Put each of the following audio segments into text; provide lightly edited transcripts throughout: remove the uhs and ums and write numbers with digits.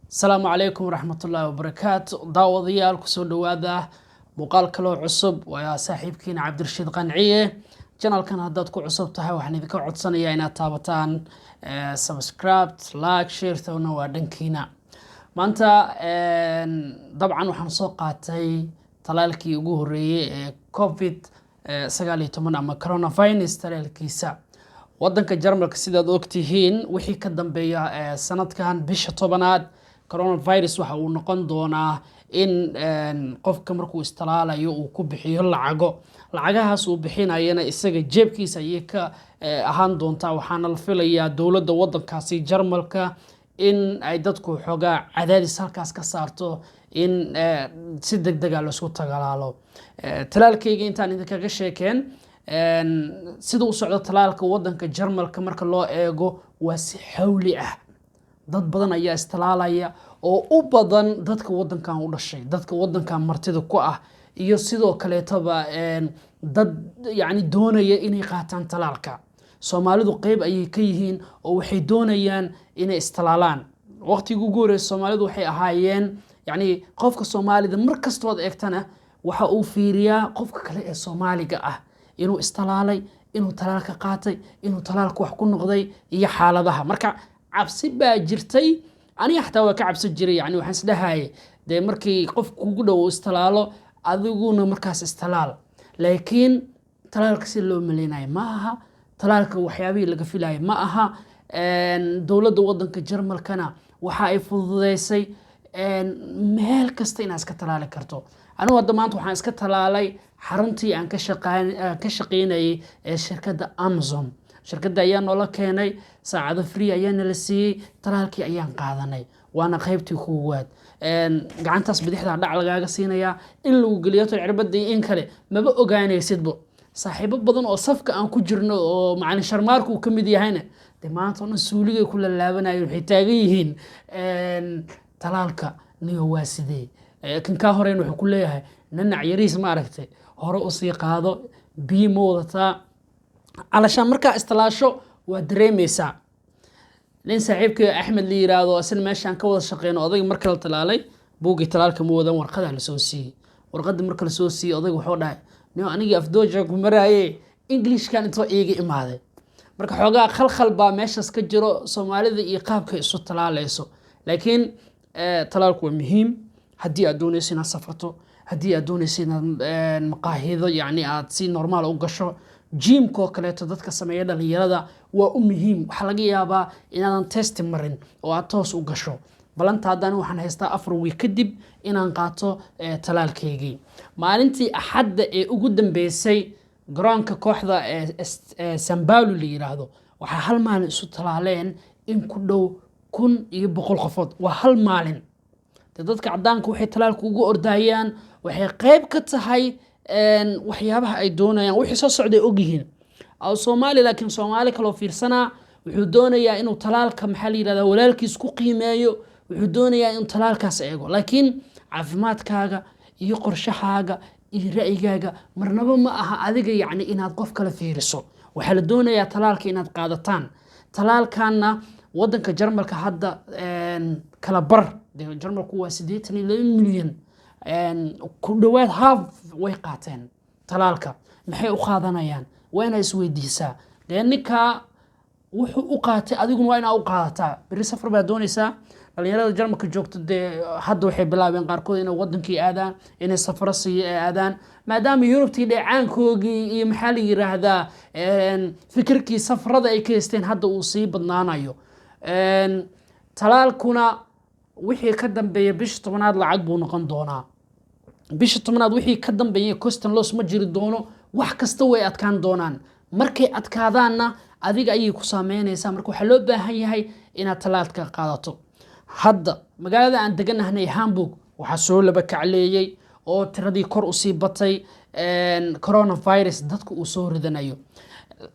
السلام عليكم ورحمة الله وبركاته داوديال كسو دوادا muuqaal kaloo cusub waa saaxiibkiina cabdirashiid qanciye channelkan haddaad ku cusub tahay waxaan idinka codsanayaa inaad taabataan subscribe like share tawna waa dhankiina maanta dabcan waxaan soo qaatay talaalkii ugu horeeyay ee covid 19 ama coronavirus talaalkiisa wadanka Jarmalka sidaad ogtihiin wixii ka dambeeya sanadkan bisha 10aad coronavirus waxa uu noqon doonaa in qofka markuu istalaalayo uu ku bixiyo lacagahaas uu bixinayana isaga jeebkiisa ayay ka ahaan doontaa waxaana la filayaa dawladda wadankaasi Jarmalka in ay dadku xogaa cadaadis halkaas ka saarto in si degdeg ah loo soo tagalaalo talaalkayga intaan idinkaga sheekeen sida uu socdo talaalka wadanka Jarmalka marka loo eego waa si xawli ah dad badan ayaa istalaalaya oo u badan dadka wadankan u dhashay dadka wadankan martida ku ah iyo sidoo kaleetaba dad yani doonaya inay qaataan talaalka Soomaalidu qayb ayay ka yihiin oo waxay doonayaan inay istalaalaan waqtiga ugu horeeyay Soomaalidu waxay ahaayeen yani qofka Soomaalida markasta oo eegtana waxa uu fiiriyaa qofka kale ee Soomaaliga ah inuu istalaalay inuu talaalka qaatay inuu talaalka wax ku noqday iyo xaaladaha marka cabsi baa jirtay aniga xataa waa ka cabsi jiray yani waxaan isdhahay de markii qof kugu dhow istalaalo adiguna markaas istalaal laakiin talaalka si loo maleynay ma aha talaalka waxyaabii laga filayo ma aha dawladda wadanka Jarmalkana waxa ay fududeysay meel kasta inaad iska talaali karto anigu hadda maanta waxaan iska talaalay xaruntii aan ka shaqeynayay ee shirkadda Amazon shirkadda ayaa noola keenay saacado free ayaana la siiyay talaalkii ayaan qaadanay waana qaybtii koowaad gacantaas bidixda dhac lagaaga siinaya in lagu geliyo cirbadii in kale maba ogaanaysidba saaxiibo badan oo safka aan ku jirno oo macallin sharmaarku uu kamid yahayna de maanta oo suuligay ku laabanayeen waxay taagan yihiin talaalka niyo waa sidee kan ka horeen wuxuu ku leeyahay nanac yariis ma aragtay hore u sii qaado biimo wadataa علشان مركا استلاشو ودريميسا لين صاحبك احمد لي يراادو اسن meeshan ka wada shaqeeyno oday marka la talaalay buugi talaalka ma wadan warqada la soo siiyay warqada marka la soo siiyay oday wuxuu dhahay niyo aniga afdooja ku maraaye english kan inta iiga imaaday marka xogaa khalkhal baa meeshas ka jiro Soomaalida iyo qaabka isu talaalayso laakiin talaalku waa muhiim hadii aad doonaysid inaad safarto hadii aad doonaysid inaad maqaahido yani aad si normal u gasho جيم كوكليتو dadka sameeya dhalinyarada waa u muhiim waxa laga yaabaa inaan test marin oo aad toos u gasho balanta hadan waxaan haystaa 4 week kadib inaan qaato talaalkeygii maalintii axadda ee ugu dambeysay garoonka kooxda Sambaalu la yiraahdo waxa hal maalin isu talaaleen in ku dhow 1,100 qofood waa hal maalin dadka cadaanka waxay talaalku ugu ordayaan waxay qayb ka tahay waxyaabaha ay doonayaan wixii soo socday ogyihiin aw Soomaali laakiin Soomaali kale oo fiirsana wuxuu doonayaa inuu talaalka maxal yiraahdo walaalkiis ku qiimeeyo wuxuu doonayaa inuu talaalkaas eego laakiin caafimaadkaaga iyo qorshahaaga iyo ra'yigaaga marnaba ma aha adiga yani inaad qof kale fiiriso waxa la doonayaa talaalka inaad qaadataan talaalkana wadanka Jarmalka hadda kala bar Jarmalku waa 82 milyan ku dhawaad half way qaateen talaalka maxay u qaadanayaan waa inay isweydiisaa ninka wuxuu u qaatay adiguna waa inaad u qaadataa bari safar baa doonaysaa dhalinyarada Jarmalka joogto de hadda waxay bilaabeen qaarkood inay wadankii aadaan inay safar aadaan maadaama Yurubtii dheecaankoogii iyo maxaa la yiraahdaa fikirkii safarada ay ka haysteen hadda uu sii badnaanayo talaalkuna wixii ka dambeeya bisha 10aad lacag buu noqon doonaa bisha 10aad wixii ka dambeeyay costan loss ma jiri doono wax kasta way adkaan doonaan markay adkaadaanna adiga ayay ku saameynaysaa marka waxa loo baahan yahay inaad talaalka qaadato hadda magaalada aan deganahay Hamburg waxa soo laba kacleeyay oo tiradii kor u sii batay coronavirus dadku uu soo ridanayo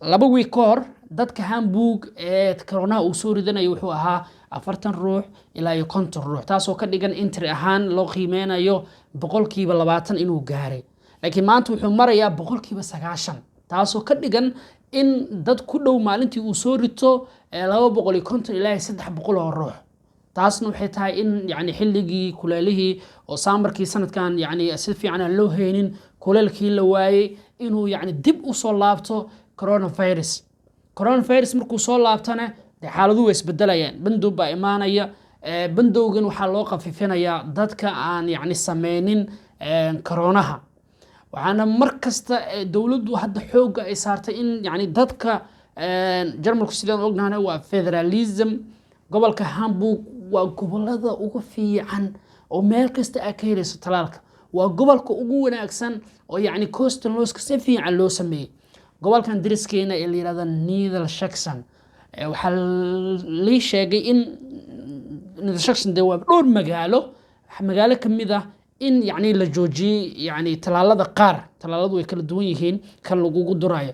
2 week hor dadka Hamburg ee corona uu soo ridanayo wuxuu ahaa 40 ruux ilaa 50 ruux taasoo ka dhigan intri ahaan loo qiimeynayo 20% inuu gaaray laakiin maanta wuxuu marayaa 90% taasoo ka dhigan in dad ku dhow maalintii uu soo rito 250 ilaa 300 ruux taasna waxay tahay in yani xilligii kuleelihii oo saamarkii sanadkan yani si fiican aan loo haynin kuleelkii la waayey inuu yani dib u soo laabto coronavirus markuu soo laabtana dee xaaladuhu way isbedelayaan bandow baa imaanaya bandowgan waxaa loo khafifinayaa dadka aan yani sameynin koronaha waxaana mar kasta dowladdu hadda xoogga ay saartay in yani dadka jarmalku sidaan ognahana waa federalism gobolka Hamburg waa gobolada ugu fiican oo meel kasta ay ka helayso talaalka waa gobolka ugu wanaagsan oo yani coastal looska si fiican loo sameeyay gobolkan dariskeena ee la yiraahdo Niedersachsen waxaa la sheegay in Niedersachsen waa dhowr magaalo kamid ah in yani la joojiyay yani talaalada qaar talaaladu way kala duwan yihiin kan lagu durayo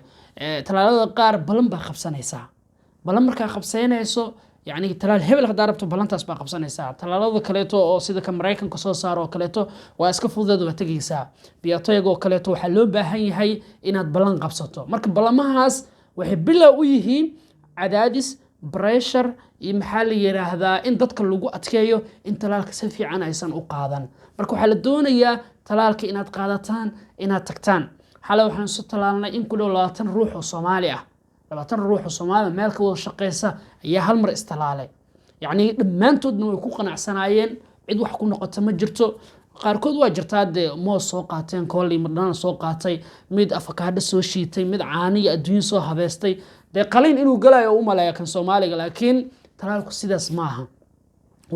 talaalada qaar balan baa qabsanaysa balan markaa qabsanayso يعني تلال هبل هداربتو بلانتاس با qabsanaysa talaalada kaleeto oo sida ka Mareykanka soo saaro oo kaleeto waa iska fududeed oo tagaysa biyatoyga oo kaleeto waxa loo baahan yahay inaad balan qabsato marka balamahaas waxay bilow u yihiin cadaadis pressure iyo maxaa la yiraahdaa in dadka lagu adkeeyo in talaalka si fiican aysan u qaadan marka waxa la doonayaa talaalka inaad qaadataan inaad tagtaan xalay waxaan soo talaalnay in ku dhow 20 ruux oo Soomaali ah 20 ruux oo Soomaali meel ka wada shaqeysa ayaa hal mar istalaalay yani dhamaantoodna way ku qanacsanaayeen cid wax ku noqoto ma jirto qaarkood waa jirtaa moos soo qaateen koolay madana soo qaatay mid afakaadho soo shiitay mid caaniga adduun soo habeestay qalin inuu galayo u maleeyo kan Soomaaliga laakiin talaalku sidaas maaha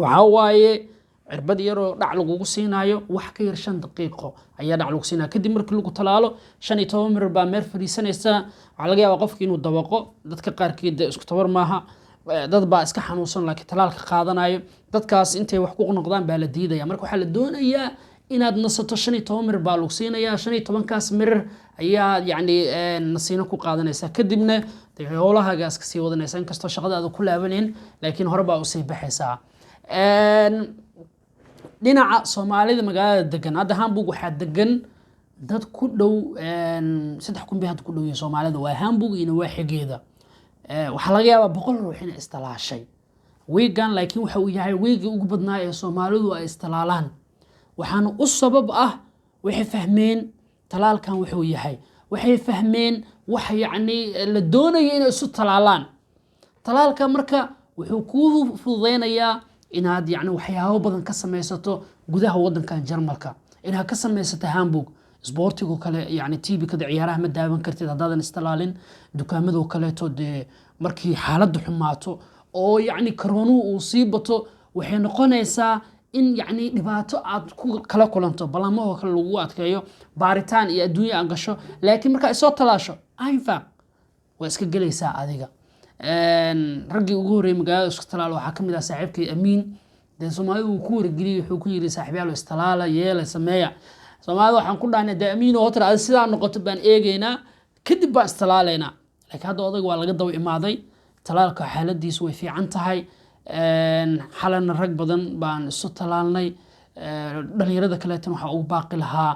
waxa waaye cirbad yar oo dhac lagu siinayo wax ka yar 5 daqiiqo ayaa dhac lagu siinaa kadib markii lagu talaalo 15 mir baa meer fariisanaysa waxa laga yaabaa qofkii inuu dabaqo dadka qaarkeed isku tabar maaha dad baa iska xanuunsan laakiin talaalka qaadanayo dadkaas intay wax ku noqdaan baa la diidaya marka waxa la doonayaa inaad nasato 15 mir baa lagu siinayaa 15 kaas mir ayaa yani nasiino ku qaadanaysa kadibna howlahaga iska sii wadanaysa inkastoo shaqadaada ku laabaneen laakiin hore baa u sii baxaysaa dhinaca Soomaalida magaalada degan hadda Hamburg waxa degan dad ku dhow 3,000 baa ku dhow Soomaalida waa Hamburg iyo waaxigeeda waxa laga yaabaa 100 ruux in istalaashay weegan laakiin waxa uu yahay weegi ugu badnaa ee Soomaalidu ay istalaalaan waxaana u sabab ah waxay fahmeen talaalkan wuxuu yahay waxay fahmeen wax yani la doonayo inay isu talaalaan talaalka marka wuxuu ku fududeynayaa inaad yani waxyaabo badan ka samaysato gudaha wadankan Jarmalka inaad ka samaysato Hamburg sportigu kale yani tiibikada ciyaaraha ma daawan kartid hadaadan istalaalin dukaamada kaleeto markii xaaladdu xumaato oo yani corona uu sii bato waxay noqonaysaa in yani dhibaato aad ku kala kulanto balamaha kale lagu adkeeyo baaritaan iyo adduunyo aan gasho laakiin marka ay soo talaasho ayfa waa iska galaysaa adiga ragii ugu horeeyay magaalada isku talaal waxa kamid ah saaxiibkii Amiin Soomaalidu uu ku wargeliyay wuxuu ku yiri saaxiibayaal istalaala yeela sameeya Soomaalidu waxaan ku dhaanay Amiin oo hotel sidaa noqoto baan eegeynaa kadib baa istalaaleena laakiin hadda odaga waa laga daba imaaday talaalka xaaladiisu way fiican tahay xalana rag badan baan isu talaalnay dhalinyarada kale tan waxa uu baaqi lahaa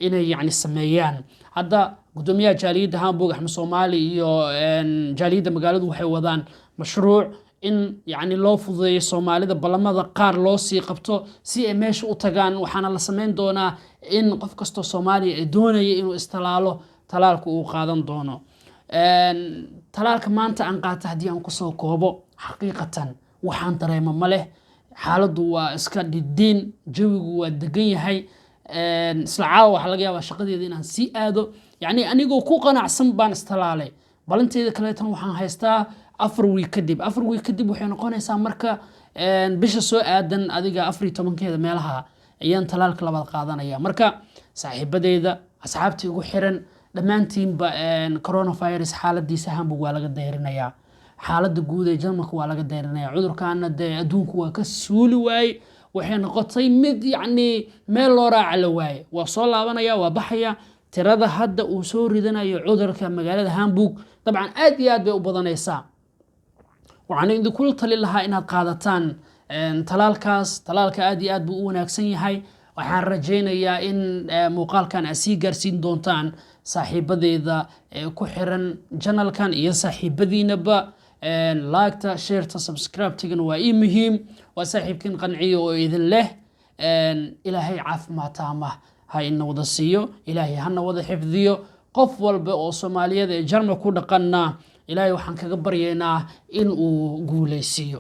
inay yani sameeyaan hadda gudoomiyaha jaaliyada Hamburg Axmed Soomaali iyo jaaliyada magaaladu waxay wadaan mashruuc in yani loo fududeeyo Soomaalida balamada qaar loo sii qabto si ay meesha u tagaan waxaana la sameyn doonaa in qof kasto Soomaali ay doonayay inuu istalaalo talaalku uu qaadan doono talaalka maanta aan qaata hadii aan ku soo koobo xaqiiqatan waxaan dareemo ma leh xaaladdu waa iska dhidin jawigu waa degan yahay isla caawa waxa laga yaabaa shaqadeeda inaan sii aado yani anigoo ku qanacsan baan istalaalay balanteeda kale tan waxaan haystaa 4 week kadib waxay noqonaysaa marka bisha soo aadan adiga 14keeda meelaha ayaan talaalka labaad qaadanaya marka saaxiibadeeda asxaabtii ugu xiran dhamaantiinba coronavirus xaaladiisa Hamburg waa laga deerinayaa xaaladda guud ee Jarmalka waa laga deerinayaa cudurkaana adduunku waa ka suuli waay waxay noqotay mid yani meel loo raaca la waay waa soo laabanaya waa baxaya tirada hadda uu soo ridanayo cudurka magaalada Hamburg dabcan aad iyo aad bay u badanaysaa waxaan idinku tali lahaa inaad qaadataan talaalka aad iyo aad buu u wanaagsan yahay waxaan rajaynayaa in muuqaalkan aad sii gaarsiin doontaan saaxiibadeeda ku xiran channelkan iyo saaxiibadiinaba لايكتا شيرتا سبسكرايبتيغن waa ii muhiim waa saaxiibkiin qanciyo oo idin leh ilaahay caafimaad taama ha ina wada siiyo ilaahay hana wada xifdiyo qof walba oo Soomaaliyeed ee Jarmalka ku dhaqana ilaahay waxaan kaga baryeynaa in uu guuleysiyo